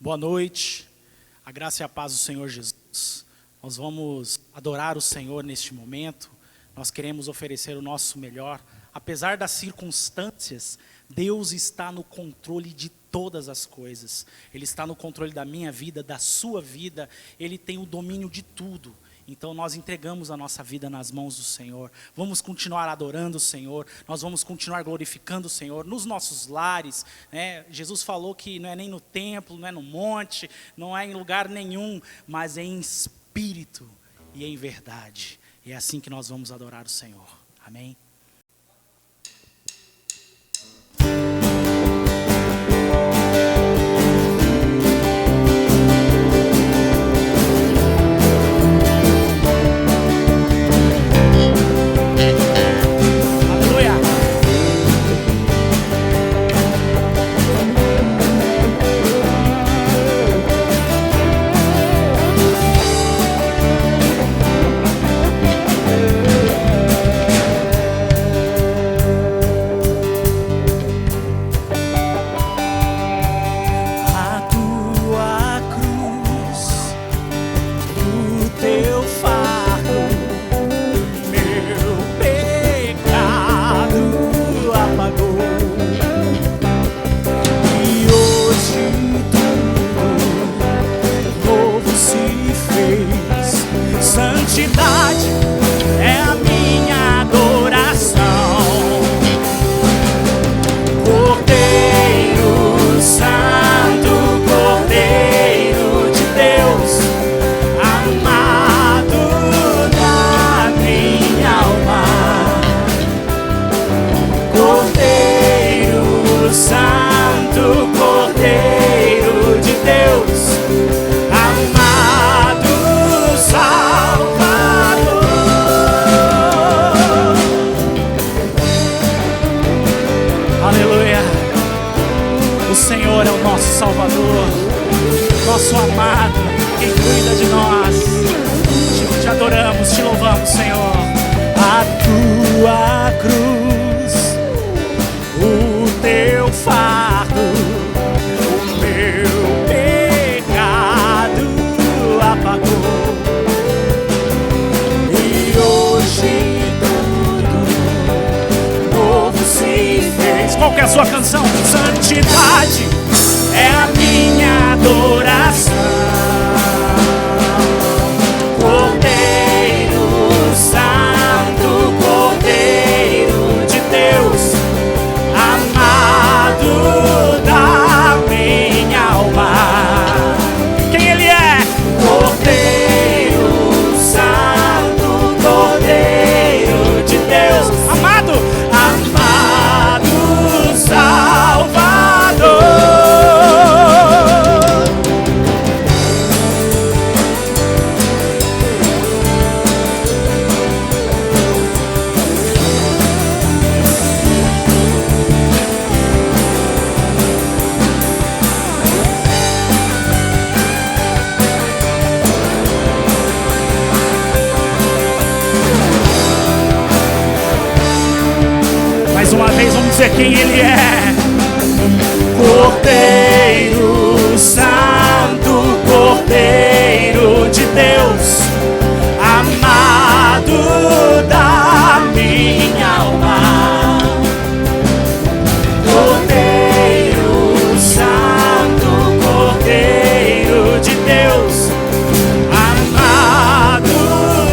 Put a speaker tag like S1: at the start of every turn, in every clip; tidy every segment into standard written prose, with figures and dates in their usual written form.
S1: Boa noite, a graça e a paz do Senhor Jesus. Nós vamos adorar o Senhor neste momento, nós queremos oferecer o nosso melhor. Apesar das circunstâncias, Deus está no controle de todas as coisas. Ele está no controle da minha vida, da sua vida, Ele tem o domínio de tudo. Então nós entregamos a nossa vida nas mãos do Senhor. Vamos continuar adorando o Senhor. Nós vamos continuar glorificando o Senhor nos nossos lares, né? Jesus falou que não é nem no templo, não é no monte, não é em lugar nenhum, mas é em espírito e em verdade. E é assim que nós vamos adorar o Senhor. Amém? Nosso amado, quem cuida de nós, te adoramos, te louvamos, Senhor. A tua cruz, o teu fardo, o meu pecado apagou. E hoje tudo novo se fez. Qual que é a sua canção? Santidade é a minha adoração. Cordeiro Santo, Cordeiro de Deus, amado da minha alma. Quem Ele é? Cordeiro Santo, Cordeiro de Deus, amado, amado Salvador. Mais uma vez vamos dizer quem Ele é. Cordeiro Santo, Cordeiro de Deus, amado da minha alma. Cordeiro Santo, Cordeiro de Deus, amado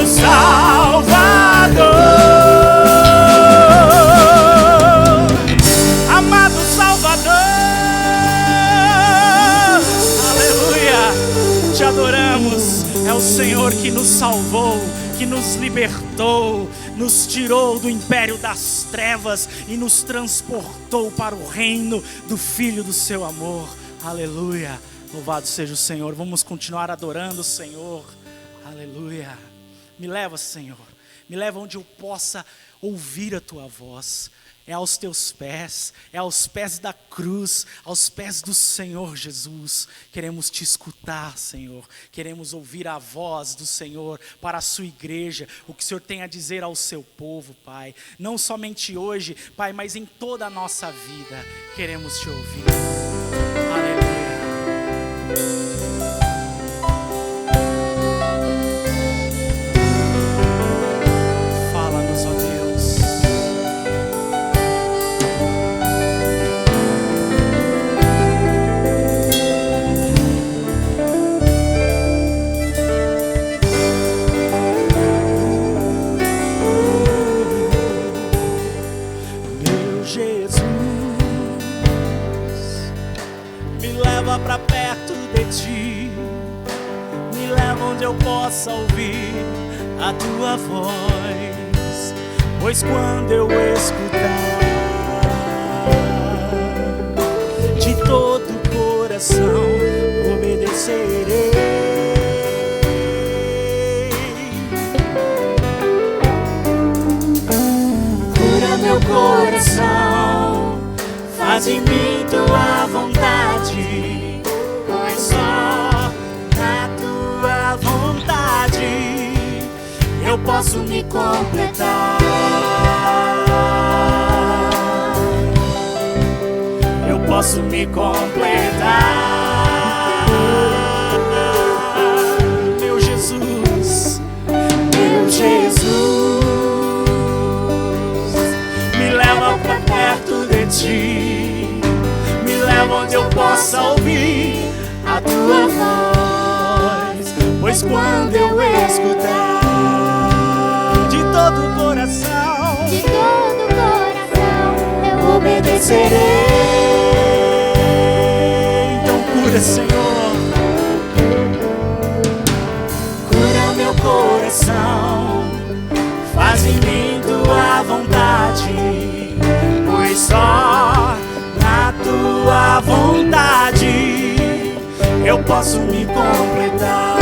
S1: Salvador. Amado Salvador, aleluia, te adoramos. É o Senhor que nos salvou, que nos libertou, nos tirou do império das trevas e nos transportou para o reino do Filho do seu amor. Aleluia, louvado seja o Senhor. Vamos continuar adorando o Senhor. Aleluia. Me leva, Senhor, me leva onde eu possa ouvir a tua voz. É aos teus pés, é aos pés da cruz, aos pés do Senhor Jesus. Queremos te escutar, Senhor. Queremos ouvir a voz do Senhor para a sua igreja. O que o Senhor tem a dizer ao seu povo, Pai. Não somente hoje, Pai, mas em toda a nossa vida. Queremos te ouvir. Aleluia. leva pra perto de ti, me leva onde eu possa ouvir a tua voz, pois quando eu escutar, de todo o coração obedecerei. Cura meu coração, faz em mim tua vontade, pois só na tua vontade eu posso me completar. Eu posso me completar. Meu Jesus, meu Jesus, me leva pra perto de ti, me leva onde eu possa ouvir a tua voz, pois quando eu escutar, de todo o coração eu obedecerei. Então cura, Senhor, cura meu coração, faz em mim tua vontade, pois só na tua vontade eu posso me completar.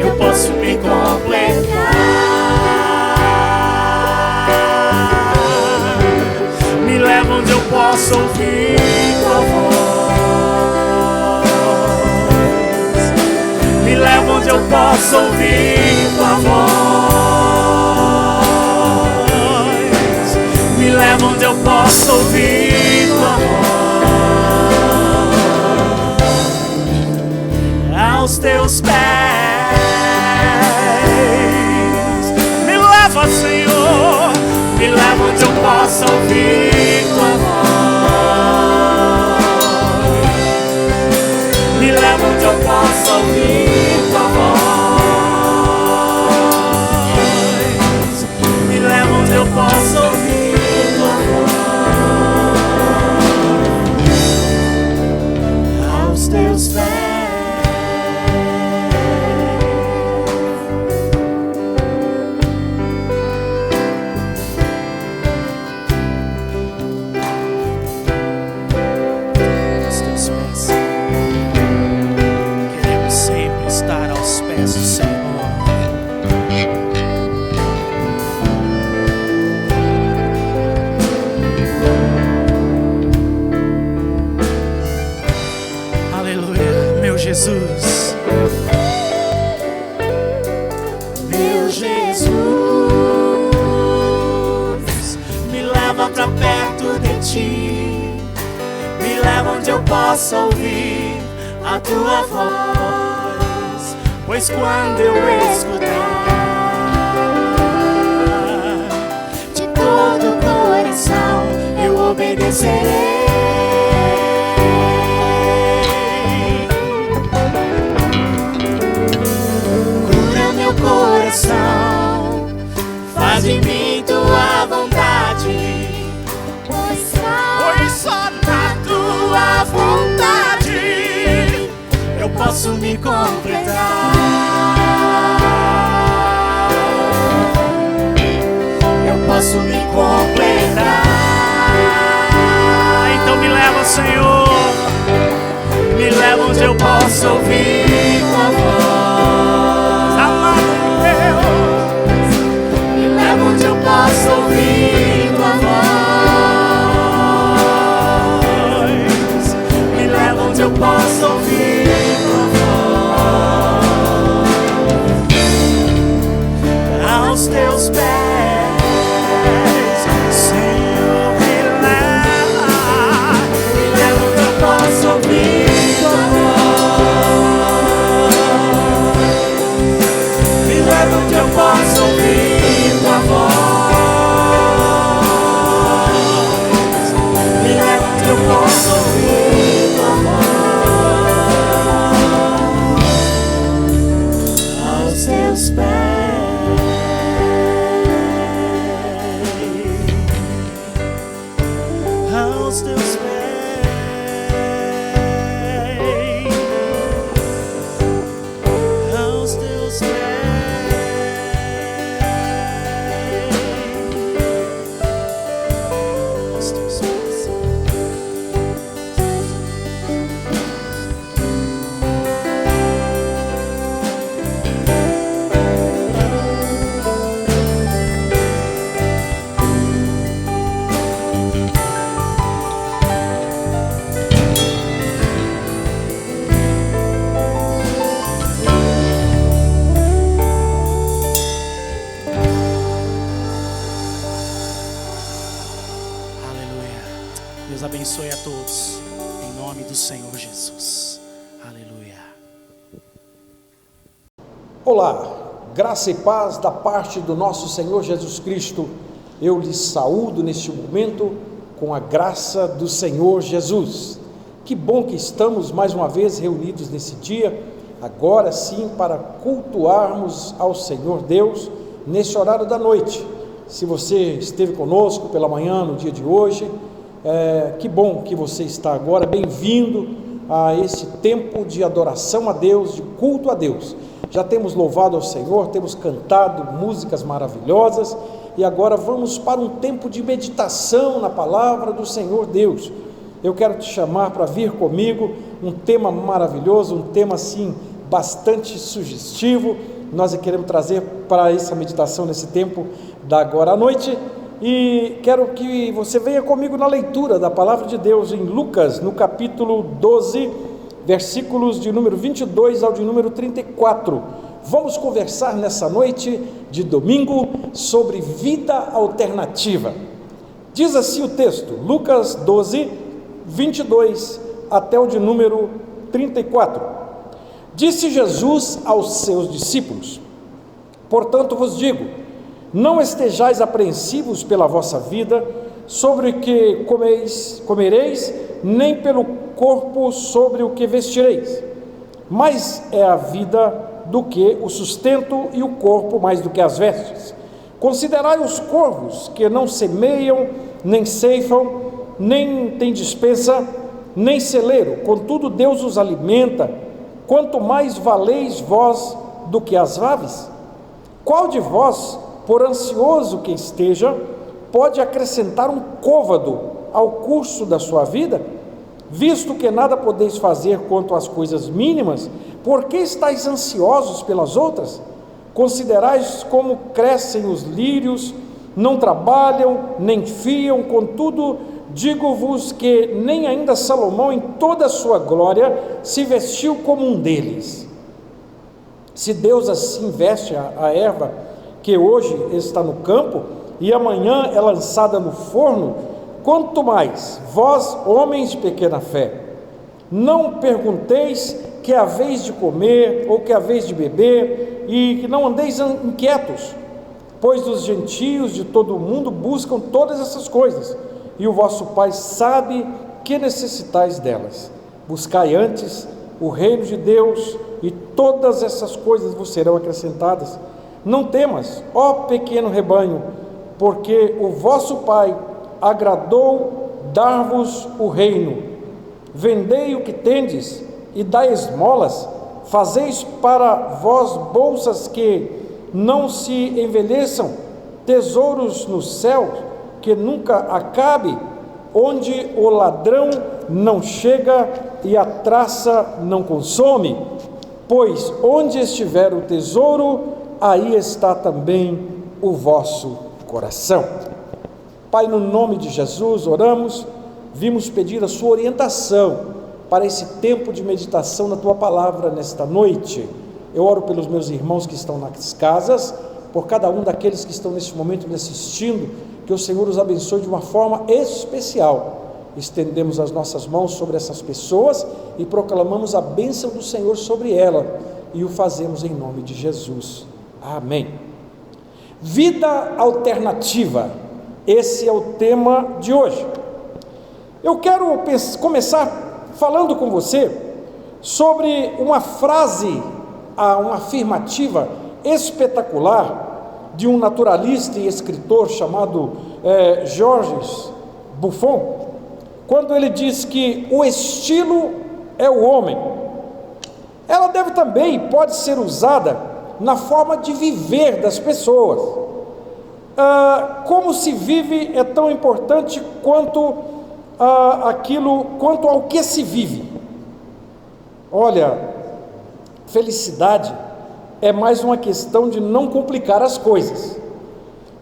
S1: Eu posso me completar. Me leva onde eu posso ouvir tua voz, me leva onde eu posso ouvir tua voz, me leva onde eu posso ouvir tua voz, aos teus pés. Me leva, Senhor, me leva onde eu possa ouvir tua voz, me leva onde eu possa ouvir tua voz, me leva onde eu possa ouvir tua voz, aos teus pés. Jesus, meu Jesus, me leva pra perto de ti, me leva onde eu possa ouvir a tua voz, pois quando eu escutar, de todo o coração eu obedecerei. Coração, faz em mim tua vontade, pois só na tua vontade eu posso me completar. Eu posso me completar. Então me leva, Senhor, me leva onde eu possa ouvir tua voz. Onde eu posso ouvir tua voz, me leva onde eu posso ouvir tua voz, aos teus pés, Senhor, me leva onde eu posso ouvir tua voz. aos teus pés, aos teus pés, aos teus pés. Deus abençoe a todos, em nome do Senhor Jesus. Aleluia.
S2: Olá, graça e paz da parte do nosso Senhor Jesus Cristo. Eu lhes saúdo neste momento com a graça do Senhor Jesus. Que bom que estamos mais uma vez reunidos nesse dia, agora sim para cultuarmos ao Senhor Deus nesse horário da noite. Se você esteve conosco pela manhã no dia de hoje, que bom que você está agora, bem-vindo a esse tempo de adoração a Deus, de culto a Deus. Já temos louvado ao Senhor, temos cantado músicas maravilhosas e agora vamos para um tempo de meditação na palavra do Senhor Deus. Eu quero te chamar para vir comigo, um tema maravilhoso, um tema assim bastante sugestivo. Nós queremos trazer para essa meditação nesse tempo da agora à noite. E quero que você venha comigo na leitura da palavra de Deus em Lucas, no capítulo 12, versículos de número 22 ao de número 34. Vamos conversar nessa noite de domingo sobre vida alternativa. Diz assim o texto, Lucas 12, 22 até o de número 34. Disse Jesus aos seus discípulos: portanto vos digo, não estejais apreensivos pela vossa vida, sobre o que comereis, nem pelo corpo sobre o que vestireis. Mais é a vida do que o sustento, e o corpo mais do que as vestes. Considerai os corvos, que não semeiam, nem ceifam, nem têm despensa, nem celeiro, contudo Deus os alimenta. Quanto mais valeis vós do que as aves? Qual de vós, por ansioso que esteja, pode acrescentar um côvado ao curso da sua vida? Visto que nada podeis fazer quanto às coisas mínimas, por que estáis ansiosos pelas outras? Considerais como crescem os lírios, não trabalham, nem fiam, contudo, digo-vos que nem ainda Salomão, em toda a sua glória, se vestiu como um deles. Se Deus assim veste a erva, que hoje está no campo, e amanhã é lançada no forno, quanto mais, vós, homens de pequena fé, não pergunteis que haveis de comer, ou que haveis de beber, e que não andeis inquietos, pois os gentios de todo o mundo buscam todas essas coisas, e o vosso Pai sabe que necessitais delas. Buscai antes o reino de Deus, e todas essas coisas vos serão acrescentadas. Não temas, ó pequeno rebanho, porque o vosso Pai agradou dar-vos o reino. Vendei o que tendes e dai esmolas, fazeis para vós bolsas que não se envelheçam, tesouros no céu que nunca acabe, onde o ladrão não chega e a traça não consome. Pois onde estiver o tesouro, aí está também o vosso coração. Pai, no nome de Jesus, oramos, vimos pedir a sua orientação para esse tempo de meditação na tua palavra nesta noite. Eu oro pelos meus irmãos que estão nas casas, por cada um daqueles que estão neste momento me assistindo, que o Senhor os abençoe de uma forma especial. Estendemos as nossas mãos sobre essas pessoas e proclamamos a bênção do Senhor sobre ela, e o fazemos em nome de Jesus. Amém. Vida alternativa, esse é o tema de hoje. Eu quero começar falando com você sobre uma frase, uma afirmativa espetacular de um naturalista e escritor chamado Georges Buffon, quando ele diz que o estilo é o homem, ela deve também, pode ser usada na forma de viver das pessoas. Como se vive é tão importante quanto quanto ao que se vive. Olha, felicidade é mais uma questão de não complicar as coisas,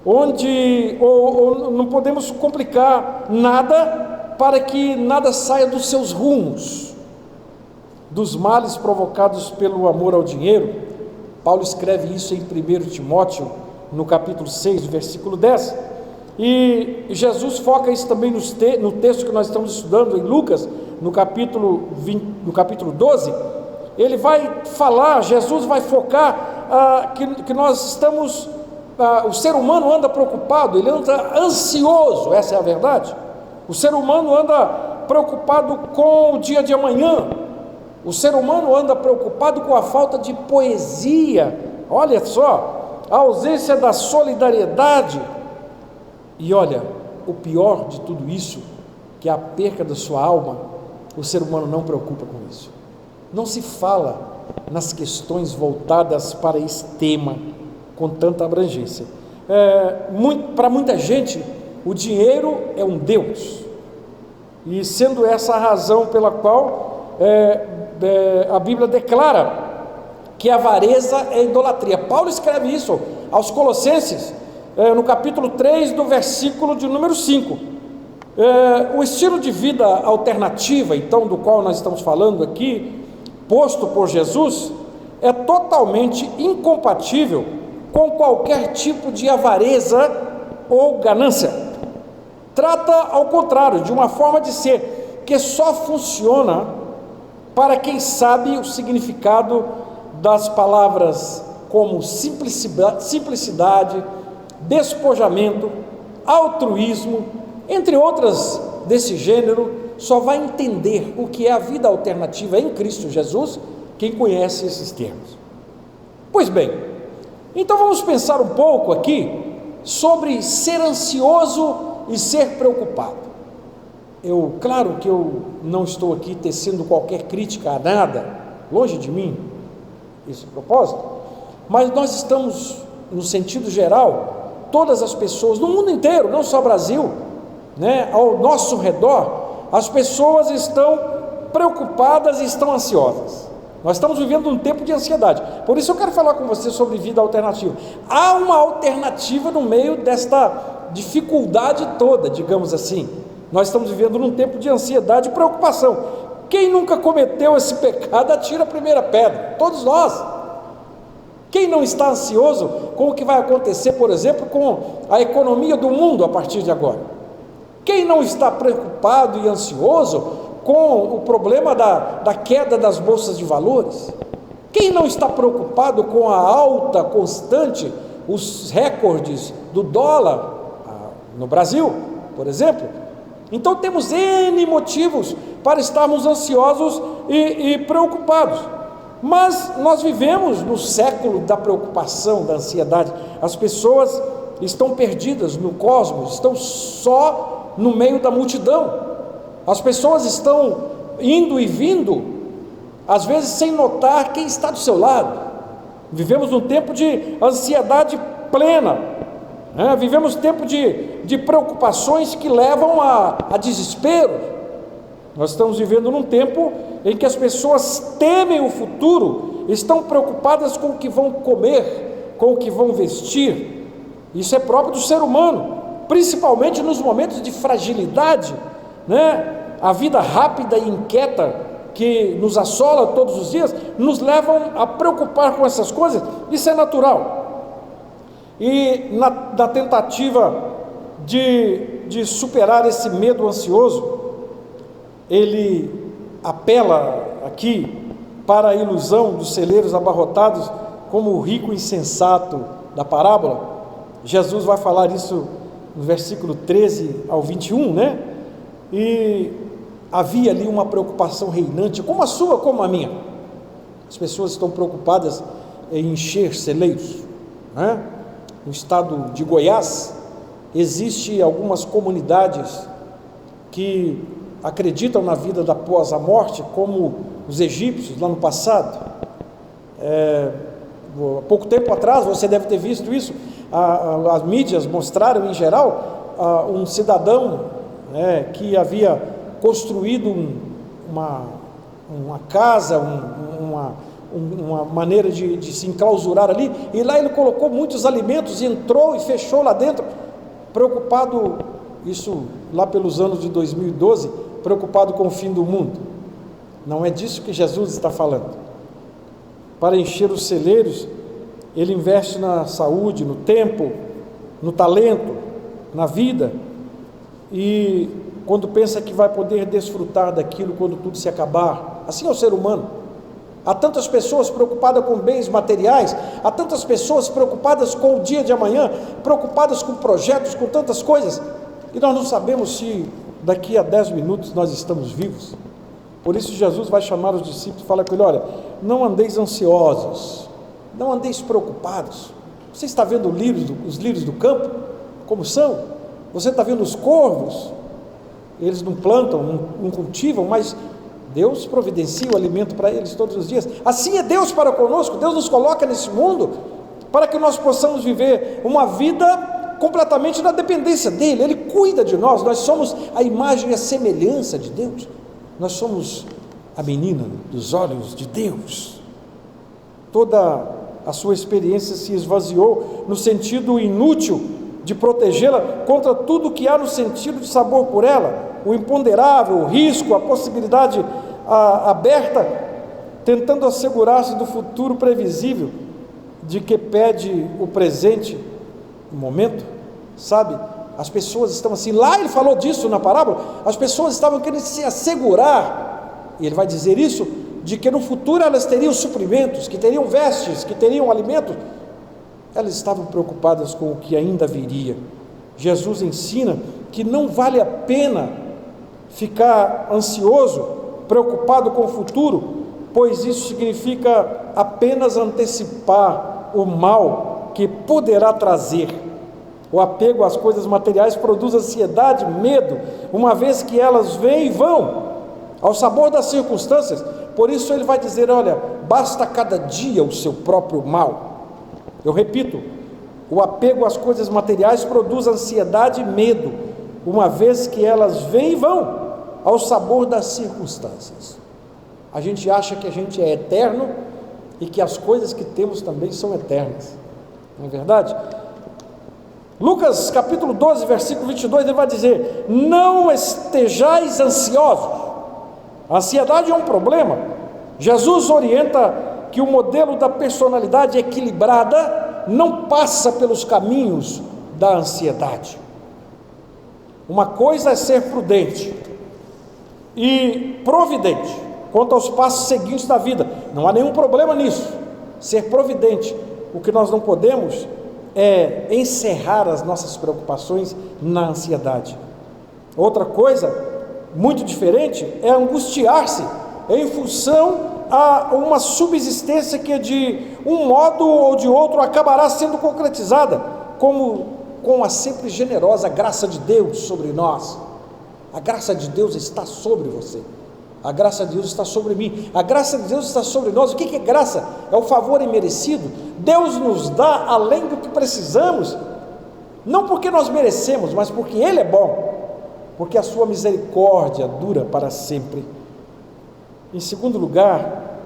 S2: ou não podemos complicar nada para que nada saia dos seus rumos. Dos males provocados pelo amor ao dinheiro, Paulo escreve isso em 1 Timóteo, no capítulo 6, versículo 10, e Jesus foca isso também no texto que nós estamos estudando em Lucas, no capítulo 12, ele vai falar, Jesus vai focar que nós estamos, o ser humano anda preocupado, ele anda ansioso, essa é a verdade. O ser humano anda preocupado com o dia de amanhã, o ser humano anda preocupado com a falta de poesia, olha só, a ausência da solidariedade, e olha, o pior de tudo isso, que é a perca da sua alma, o ser humano não preocupa com isso. Não se fala nas questões voltadas para esse tema com tanta abrangência. Para muita gente, o dinheiro é um Deus, e sendo essa a razão pela qual a Bíblia declara que a avareza é idolatria. Paulo escreve isso aos Colossenses, no capítulo 3, do versículo de número 5. O estilo de vida alternativa, então, do qual nós estamos falando aqui, posto por Jesus, é totalmente incompatível com qualquer tipo de avareza ou ganância. Trata, ao contrário, de uma forma de ser que só funciona para quem sabe o significado das palavras como simplicidade, despojamento, altruísmo, entre outras desse gênero. Só vai entender o que é a vida alternativa em Cristo Jesus quem conhece esses termos. Pois bem, então vamos pensar um pouco aqui sobre ser ansioso e ser preocupado. Claro que eu não estou aqui tecendo qualquer crítica a nada, longe de mim esse propósito, mas nós estamos, no sentido geral, todas as pessoas, no mundo inteiro, não só Brasil, ao nosso redor, as pessoas estão preocupadas e estão ansiosas. Nós estamos vivendo um tempo de ansiedade. Por isso eu quero falar com você sobre vida alternativa. Há uma alternativa no meio desta dificuldade toda, digamos assim. Nós estamos vivendo num tempo de ansiedade e preocupação. Quem nunca cometeu esse pecado, atira a primeira pedra. Todos nós. Quem não está ansioso com o que vai acontecer, por exemplo, com a economia do mundo a partir de agora? Quem não está preocupado e ansioso com o problema da queda das bolsas de valores? Quem não está preocupado com a alta constante, os recordes do dólar no Brasil, por exemplo? Então temos N motivos para estarmos ansiosos e preocupados. Mas nós vivemos no século da preocupação, da ansiedade. As pessoas estão perdidas no cosmos, estão só no meio da multidão. As pessoas estão indo e vindo, às vezes sem notar quem está do seu lado. Vivemos um tempo de ansiedade plena, vivemos tempo de preocupações que levam a desespero. Nós estamos vivendo num tempo em que as pessoas temem o futuro, estão preocupadas com o que vão comer, com o que vão vestir. Isso é próprio do ser humano, principalmente nos momentos de fragilidade, a vida rápida e inquieta que nos assola todos os dias, nos levam a preocupar com essas coisas. Isso é natural. E na tentativa de superar esse medo ansioso, ele apela aqui para a ilusão dos celeiros abarrotados, como o rico insensato da parábola. Jesus vai falar isso no versículo 13 ao 21, E havia ali uma preocupação reinante, como a sua, como a minha. As pessoas estão preocupadas em encher celeiros, No estado de Goiás, existem algumas comunidades que acreditam na vida da após a morte, como os egípcios lá no passado. Há pouco tempo atrás, você deve ter visto isso, as mídias mostraram em geral um cidadão que havia construído uma casa, uma maneira de se enclausurar ali, e lá ele colocou muitos alimentos, e entrou e fechou lá dentro, preocupado, isso lá pelos anos de 2012, preocupado com o fim do mundo. Não é disso que Jesus está falando. Para encher os celeiros, ele investe na saúde, no tempo, no talento, na vida, e quando pensa que vai poder desfrutar daquilo quando tudo se acabar. Assim é o ser humano. Há tantas pessoas preocupadas com bens materiais, há tantas pessoas preocupadas com o dia de amanhã, preocupadas com projetos, com tantas coisas, e nós não sabemos se daqui a 10 minutos nós estamos vivos. Por isso Jesus vai chamar os discípulos e fala com ele: olha, não andeis ansiosos, não andeis preocupados. Você está vendo os lírios do campo, como são? Você está vendo os corvos? Eles não plantam, não cultivam, mas Deus providencia o alimento para eles todos os dias. Assim é Deus para conosco. Deus nos coloca nesse mundo para que nós possamos viver uma vida completamente na dependência dEle. Ele cuida de nós, nós somos a imagem e a semelhança de Deus. Nós somos a menina dos olhos de Deus. Toda a sua experiência se esvaziou no sentido inútil de protegê-la contra tudo que há no sentido de sabor por ela, o imponderável, o risco, a possibilidade aberta, tentando assegurar-se do futuro previsível de que pede o presente no momento, sabe? As pessoas estão assim, lá ele falou disso na parábola, as pessoas estavam querendo se assegurar, e ele vai dizer isso, de que no futuro elas teriam suprimentos, que teriam vestes, que teriam alimento. Elas estavam preocupadas com o que ainda viria. Jesus ensina que não vale a pena ficar ansioso, preocupado com o futuro, pois isso significa apenas antecipar o mal que poderá trazer. O apego às coisas materiais produz ansiedade, medo, uma vez que elas vêm e vão, ao sabor das circunstâncias. Por isso ele vai dizer: olha, basta cada dia o seu próprio mal. Eu repito, o apego às coisas materiais produz ansiedade e medo, uma vez que elas vêm e vão, ao sabor das circunstâncias. A gente acha que a gente é eterno e que as coisas que temos também são eternas, não é verdade? Lucas capítulo 12, versículo 22, ele vai dizer: não estejais ansiosos. A ansiedade é um problema. Jesus orienta que o modelo da personalidade equilibrada não passa pelos caminhos da ansiedade. Uma coisa é ser prudente e providente quanto aos passos seguintes da vida, não há nenhum problema nisso, ser providente. O que nós não podemos é encerrar as nossas preocupações na ansiedade. Outra coisa muito diferente é angustiar-se em função a uma subsistência que de um modo ou de outro acabará sendo concretizada, como com a sempre generosa graça de Deus sobre nós. A graça de Deus está sobre você, a graça de Deus está sobre mim, a graça de Deus está sobre nós. O que é graça? É o favor imerecido. Deus nos dá além do que precisamos, não porque nós merecemos, mas porque Ele é bom, porque a sua misericórdia dura para sempre. Em segundo lugar,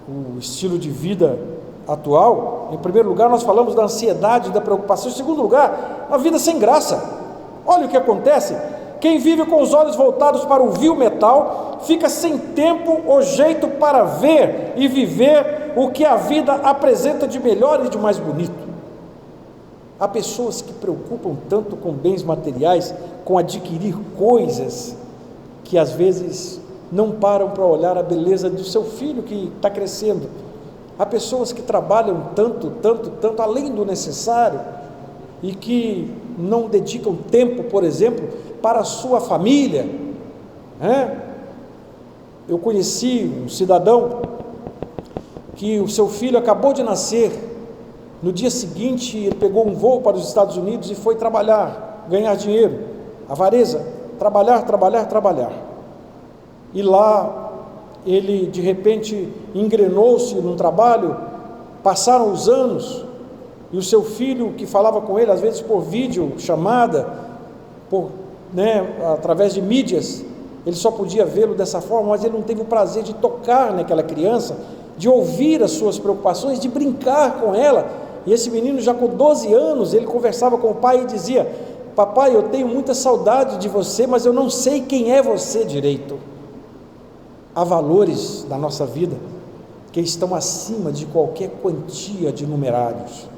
S2: o estilo de vida atual. Em primeiro lugar, nós falamos da ansiedade, da preocupação. Em segundo lugar, a vida sem graça. Olha o que acontece: quem vive com os olhos voltados para o vil metal, fica sem tempo ou jeito para ver e viver o que a vida apresenta de melhor e de mais bonito. Há pessoas que preocupam tanto com bens materiais, com adquirir coisas, que às vezes não param para olhar a beleza do seu filho que está crescendo. Há pessoas que trabalham tanto além do necessário e que não dedicam tempo, por exemplo, para a sua família. Eu conheci um cidadão que o seu filho acabou de nascer. No dia seguinte ele pegou um voo para os Estados Unidos e foi trabalhar, ganhar dinheiro, avareza, trabalhar. e lá ele de repente engrenou-se num trabalho. Passaram os anos e o seu filho, que falava com ele às vezes por vídeo chamada, através de mídias, ele só podia vê-lo dessa forma, mas ele não teve o prazer de tocar naquela criança, de ouvir as suas preocupações, de brincar com ela. E esse menino, já com 12 anos, ele conversava com o pai e dizia: papai, eu tenho muita saudade de você, mas eu não sei quem é você direito. Há valores na nossa vida que estão acima de qualquer quantia de numerários,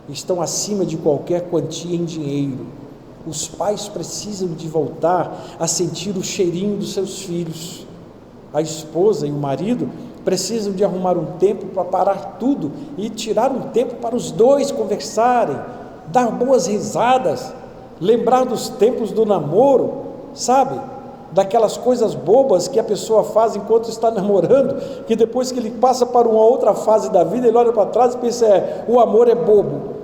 S2: estão acima de qualquer quantia em dinheiro. Os pais precisam de voltar a sentir o cheirinho dos seus filhos. A esposa e o marido precisam de arrumar um tempo para parar tudo e tirar um tempo para os dois conversarem, dar boas risadas, lembrar dos tempos do namoro, sabe? Daquelas coisas bobas que a pessoa faz enquanto está namorando, que depois que ele passa para uma outra fase da vida, ele olha para trás e pensa: o amor é bobo.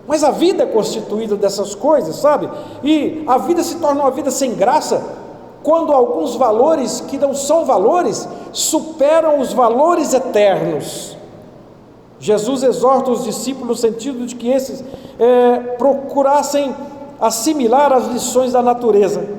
S2: Mas a vida é constituída dessas coisas, sabe? E a vida se torna uma vida sem graça quando alguns valores que não são valores superam os valores eternos. Jesus exorta os discípulos no sentido de que esses procurassem assimilar as lições da natureza.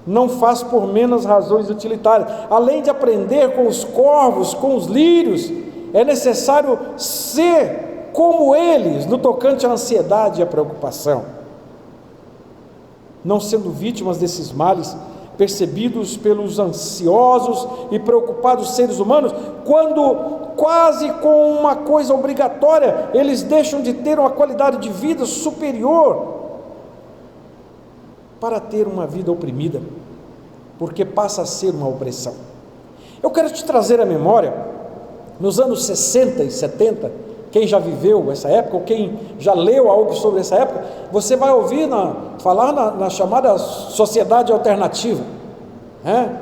S2: Não faz por menos razões utilitárias. Além de aprender com os corvos, com os lírios, é necessário ser como eles no tocante à ansiedade e à preocupação, não sendo vítimas desses males percebidos pelos ansiosos e preocupados seres humanos, quando quase com uma coisa obrigatória eles deixam de ter uma qualidade de vida superior para ter uma vida oprimida, porque passa a ser uma opressão. Eu quero te trazer à memória, nos anos 60 e 70, quem já viveu essa época, ou quem já leu algo sobre essa época, você vai ouvir falar na chamada sociedade alternativa, né?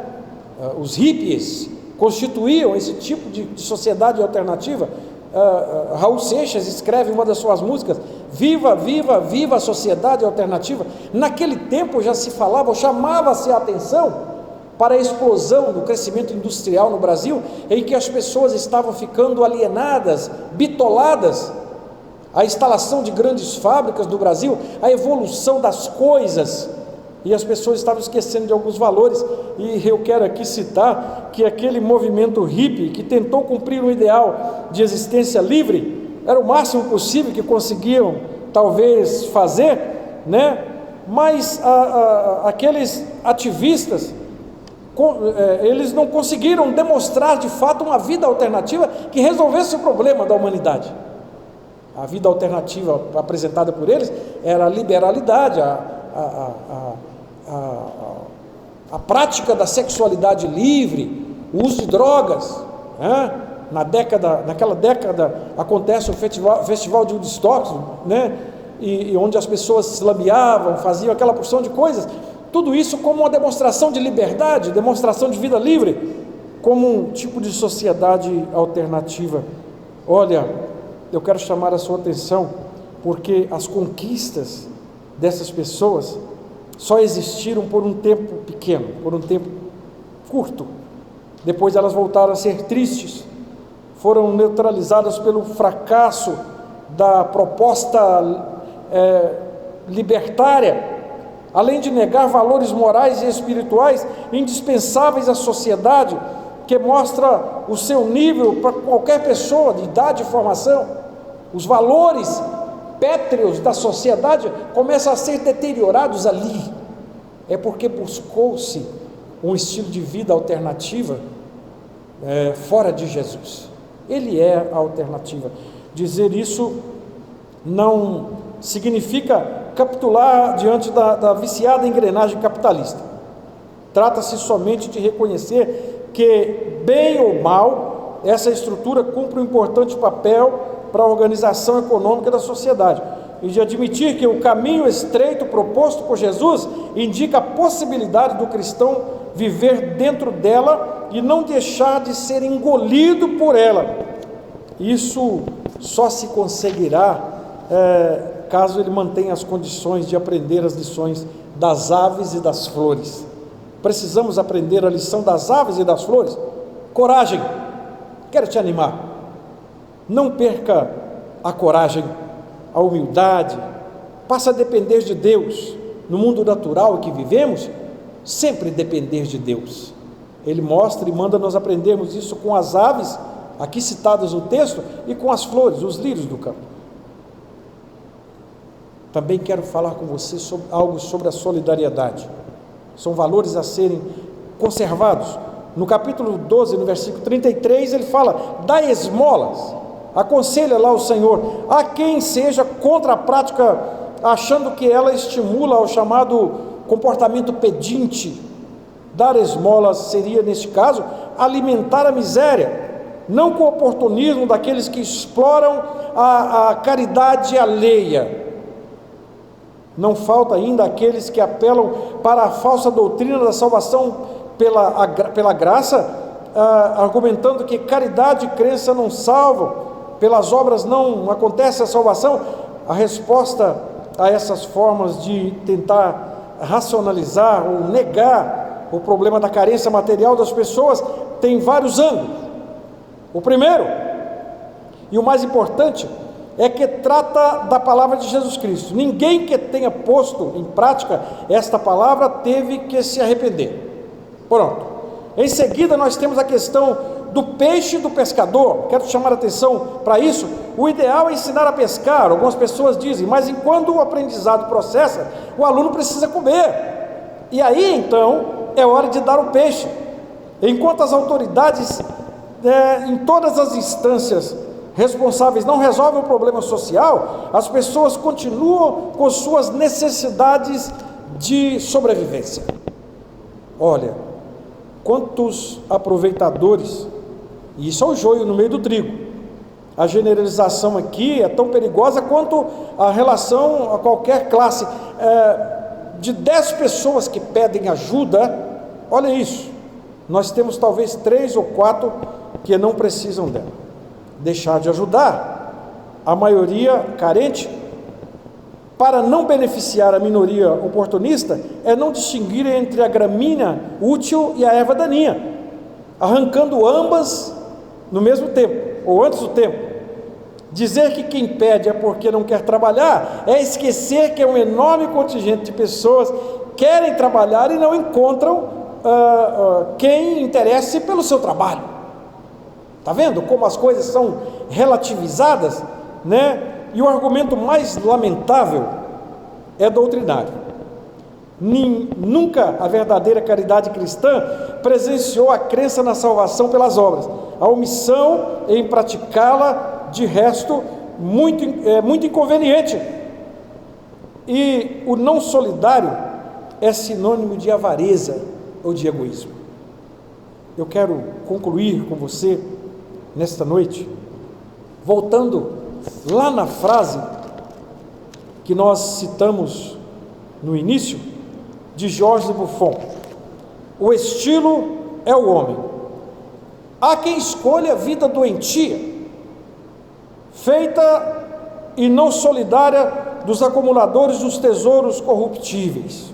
S2: Os hippies constituíam esse tipo de sociedade alternativa. Raul Seixas escreve uma das suas músicas: viva, viva, viva a sociedade alternativa. Naquele tempo já se falava, ou chamava-se a atenção para a explosão do crescimento industrial no Brasil, em que as pessoas estavam ficando alienadas, bitoladas, a instalação de grandes fábricas do Brasil, a evolução das coisas, e as pessoas estavam esquecendo de alguns valores. E eu quero aqui citar que aquele movimento hippie, que tentou cumprir um ideal de existência livre, era o máximo possível que conseguiam talvez fazer, né? Mas aqueles ativistas, eles não conseguiram demonstrar de fato uma vida alternativa que resolvesse o problema da humanidade. A vida alternativa apresentada por eles era a liberalidade, a prática da sexualidade livre, o uso de drogas, né? Naquela década acontece o festival de Woodstock, né? E onde as pessoas se lameavam, faziam aquela porção de coisas. Tudo isso como uma demonstração de liberdade, demonstração de vida livre, como um tipo de sociedade alternativa. Olha, eu quero chamar a sua atenção, porque as conquistas dessas pessoas só existiram por um tempo pequeno, por um tempo curto. Depois elas voltaram a ser tristes, foram neutralizadas pelo fracasso da proposta libertária, além de negar valores morais e espirituais indispensáveis à sociedade, que mostra o seu nível para qualquer pessoa de idade e formação. Os valores pétreos da sociedade começam a ser deteriorados ali. É porque buscou-se um estilo de vida alternativa fora de Jesus. Ele é a alternativa. Dizer isso não significa capitular diante da viciada engrenagem capitalista. Trata-se somente de reconhecer que, bem ou mal, essa estrutura cumpre um importante papel para a organização econômica da sociedade, e de admitir que o caminho estreito proposto por Jesus indica a possibilidade do cristão viver dentro dela e não deixar de ser engolido por ela. Isso só se conseguirá caso ele mantenha as condições de aprender as lições das aves e das flores, precisamos aprender a lição das aves e das flores. Coragem, quero te animar, não perca a coragem, a humildade, passa a depender de Deus. No mundo natural em que vivemos, sempre depender de Deus. Ele mostra e manda nós aprendermos isso com as aves, aqui citadas no texto, e com as flores, os lírios do campo. Também quero falar com você sobre algo sobre a solidariedade. São valores a serem conservados. No capítulo 12, no versículo 33, ele fala: dá esmolas, aconselha lá o Senhor, a quem seja contra a prática, achando que ela estimula ao chamado comportamento pedinte. Dar esmolas seria, neste caso, alimentar a miséria, não com o oportunismo daqueles que exploram a caridade alheia. Não falta ainda aqueles que apelam para a falsa doutrina da salvação pela graça, argumentando que caridade e crença não salvam, pelas obras não acontece a salvação. A resposta a essas formas de tentar racionalizar ou negar o problema da carência material das pessoas tem vários ângulos. O primeiro, e o mais importante, é que trata da palavra de Jesus Cristo. Ninguém que tenha posto em prática esta palavra teve que se arrepender. Pronto. Em seguida nós temos a questão do peixe e do pescador. Quero chamar a atenção para isso. O ideal é ensinar a pescar. Algumas pessoas dizem, mas enquanto o aprendizado processa, o aluno precisa comer. E aí então é hora de dar o peixe. Enquanto as autoridades, em todas as instâncias responsáveis, não resolvem o problema social, as pessoas continuam com suas necessidades de sobrevivência. Olha, quantos aproveitadores, e isso é o joio no meio do trigo. A generalização aqui é tão perigosa quanto a relação a qualquer classe. De 10 pessoas que pedem ajuda, olha isso, nós temos talvez 3 ou 4 que não precisam dela. Deixar de ajudar a maioria carente, para não beneficiar a minoria oportunista, é não distinguir entre a gramínea útil e a erva daninha, arrancando ambas no mesmo tempo, ou antes do tempo. Dizer que quem pede é porque não quer trabalhar, é esquecer que é um enorme contingente de pessoas que querem trabalhar e não encontram quem interesse pelo seu trabalho. Está vendo como as coisas são relativizadas, né? E o argumento mais lamentável é doutrinário. Nunca a verdadeira caridade cristã presenciou a crença na salvação pelas obras. A omissão em praticá-la, de resto, muito inconveniente. E o não solidário é sinônimo de avareza ou de egoísmo. Eu quero concluir com você nesta noite, voltando lá na frase que nós citamos no início, de Georges Buffon: o estilo é o homem. Há quem escolha a vida doentia, feita e não solidária dos acumuladores dos tesouros corruptíveis.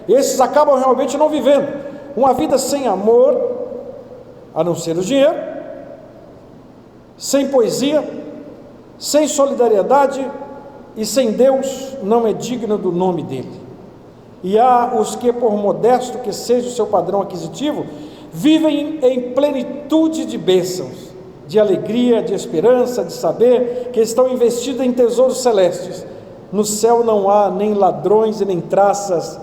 S2: Esses acabam realmente não vivendo uma vida sem amor, a não ser o dinheiro, sem poesia, sem solidariedade e sem Deus, não é digno do nome dele. E há os que, por modesto que seja o seu padrão aquisitivo, vivem em plenitude de bênçãos, de alegria, de esperança, de saber que estão investidos em tesouros celestes. No céu não há nem ladrões e nem traças,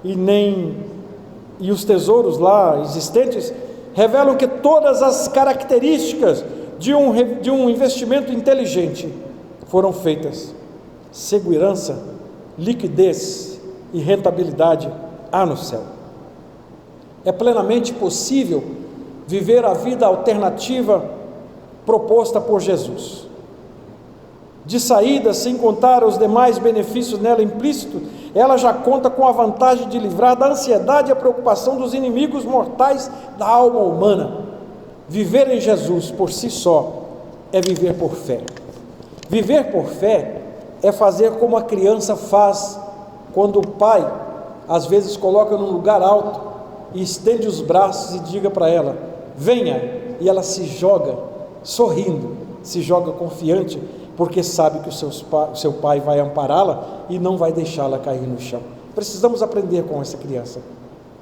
S2: e os tesouros lá existentes revelam que todas as características de um investimento inteligente foram feitas. Segurança, liquidez e rentabilidade há no céu. É plenamente possível viver a vida alternativa proposta por Jesus. De saída, sem contar os demais benefícios nela implícitos, ela já conta com a vantagem de livrar da ansiedade e a preocupação dos inimigos mortais da alma humana. Viver em Jesus por si só é viver por fé. Viver por fé é fazer como a criança faz quando o pai às vezes coloca num lugar alto e estende os braços e diga para ela: venha, e ela se joga, sorrindo, se joga confiante, porque sabe que o seu pai vai ampará-la e não vai deixá-la cair no chão. Precisamos aprender com essa criança.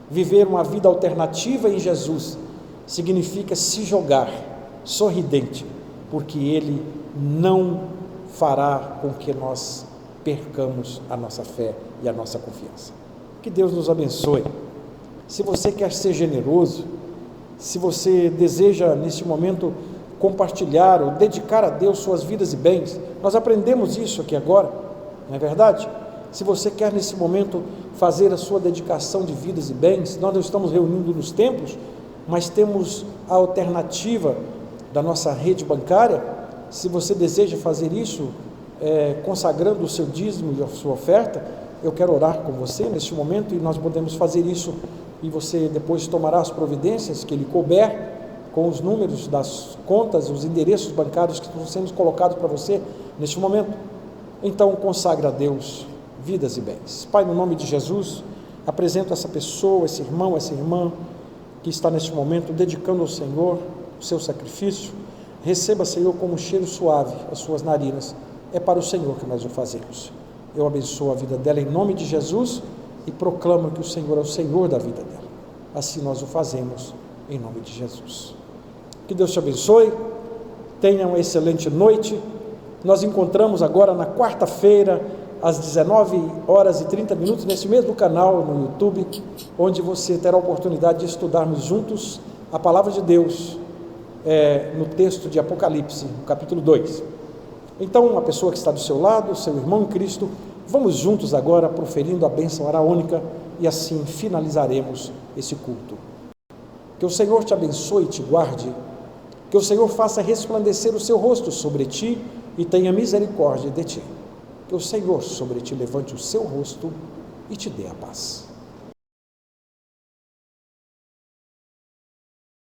S2: Viver uma vida alternativa em Jesus significa se jogar sorridente, porque Ele não fará com que nós percamos a nossa fé e a nossa confiança. Que Deus nos abençoe. Se você quer ser generoso, se você deseja neste momento compartilhar ou dedicar a Deus suas vidas e bens, nós aprendemos isso aqui agora, não é verdade? Se você quer nesse momento fazer a sua dedicação de vidas e bens, nós não estamos reunindo nos templos, mas temos a alternativa da nossa rede bancária. Se você deseja fazer isso, consagrando o seu dízimo e a sua oferta, eu quero orar com você neste momento e nós podemos fazer isso, e você depois tomará as providências que lhe couber, com os números das contas, os endereços bancários que estão sendo colocados para você neste momento. Então consagre a Deus vidas e bens. Pai, no nome de Jesus, apresento essa pessoa, esse irmão, essa irmã que está neste momento dedicando ao Senhor o seu sacrifício. Receba, Senhor, como um cheiro suave as suas narinas. É para o Senhor que nós o fazemos. Eu abençoo a vida dela em nome de Jesus e proclamo que o Senhor é o Senhor da vida dela. Assim nós o fazemos em nome de Jesus. Que Deus te abençoe. Tenha uma excelente noite. Nós encontramos agora na quarta-feira às 19h30, nesse mesmo canal no YouTube, onde você terá a oportunidade de estudarmos juntos a palavra de Deus, no texto de Apocalipse, no capítulo 2. Então, a pessoa que está do seu lado, seu irmão em Cristo, vamos juntos agora proferindo a bênção araônica e assim finalizaremos esse culto. Que o Senhor te abençoe e te guarde, que o Senhor faça resplandecer o seu rosto sobre ti e tenha misericórdia de ti. Que o Senhor sobre ti levante o seu rosto e te dê a paz.